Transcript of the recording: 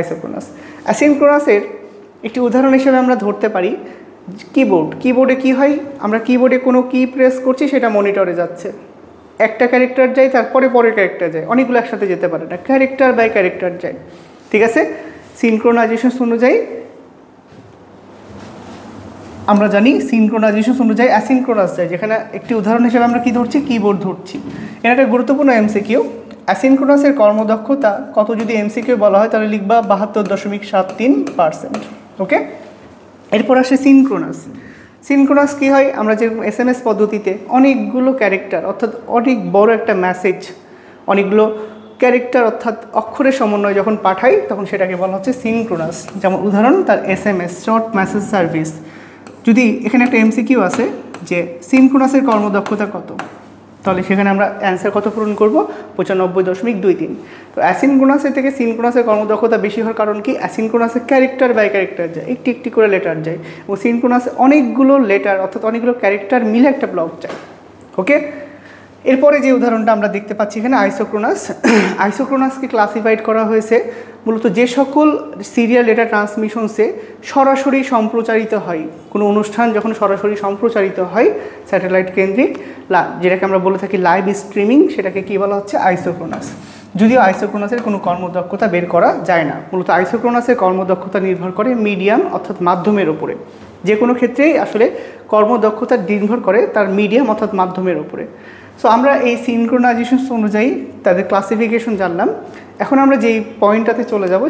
Isochronous. অ্যাসিনক্রোনাসের একটি উদাহরণ হিসেবে আমরা ধরতে পারি কিবোর্ডে কি হয়, আমরা কিবোর্ডে কোনো কি প্রেস করছি সেটা মনিটরে যাচ্ছে, একটা ক্যারেক্টার যায় তারপরে পরের ক্যারেক্টার যায়, অনেকগুলো একসাথে যেতে পারে না, ক্যারেক্টার বাই ক্যারেক্টার যায়, ঠিক আছে। সিনক্রোনাইজেশন অনুযায়ী আমরা জানি সিনক্রোনাইজেশন অনুযায়ী অ্যাসিনক্রোনাস যায়, যেখানে একটি উদাহরণ হিসেবে আমরা কি ধরছি, কিবোর্ড ধরছি। এটা একটা গুরুত্বপূর্ণ এমসিকিউ। অ্যাসিনক্রোনাসের কর্মদক্ষতা কত যদি এমসিকিউ বলা হয় তাহলে লিখবা 72.73%। ওকে, এরপর আসে সিনক্রোনাস। সিনক্রোনাস কী হয়, আমরা যে SMS পদ্ধতিতে অনেকগুলো ক্যারেক্টার অর্থাৎ অনেক বড় একটা মেসেজ অনেকগুলো ক্যারেক্টার অর্থাৎ অক্ষরের সমন্বয় যখন পাঠাই তখন সেটাকে বলা হচ্ছে সিনক্রোনাস। যেমন উদাহরণ তার SMS শর্ট মেসেজ সার্ভিস। যদি এখানে একটা এমসিকিউ আছে যে সিনক্রোনাসের কর্মদক্ষতা কত, তাহলে সেখানে আমরা অ্যান্সার কত পূরণ করব, 95.23। তো অ্যাসিনক্রোনাসের থেকে সিনক্রোনাসের কর্মদক্ষতা বেশি হওয়ার কারণ কি, অ্যাসিনক্রোনাসে ক্যারেক্টার বাই ক্যারেক্টার যায়, একটি একটি করে লেটার যায়, এবং সিনক্রোনাসে অনেকগুলো লেটার অর্থাৎ অনেকগুলো ক্যারেক্টার মিলে একটা ব্লক যায়। ওকে, এরপরে যে উদাহরণটা আমরা দেখতে পাচ্ছি এখানে আইসোক্রোনাস। আইসোক্রোনাসকে ক্লাসিফাইড করা হয়েছে মূলত যে সকল সিরিয়াল ডেটা ট্রান্সমিশনসে সরাসরি সম্প্রচারিত হয়, কোনো অনুষ্ঠান যখন সরাসরি সম্প্রচারিত হয় স্যাটেলাইট কেন্দ্রিক, যেটাকে আমরা বলে থাকি লাইভ স্ট্রিমিং, সেটাকে কী বলা হচ্ছে, আইসোক্রোনাস। যদিও আইসোক্রোনাসের কোনো কর্মদক্ষতা বের করা যায় না, মূলত আইসোক্রোনাসের কর্মদক্ষতা নির্ভর করে মিডিয়াম অর্থাৎ মাধ্যমের ওপরে। যে কোনো ক্ষেত্রেই আসলে কর্মদক্ষতা নির্ভর করে তার মিডিয়াম অর্থাৎ মাধ্যমের ওপরে। সো আমরা এই সিনক্রোনাইজেশন অনুযায়ী তাদের ক্লাসিফিকেশন জানলাম। এখন আমরা যেই পয়েন্টটাতে চলে যাব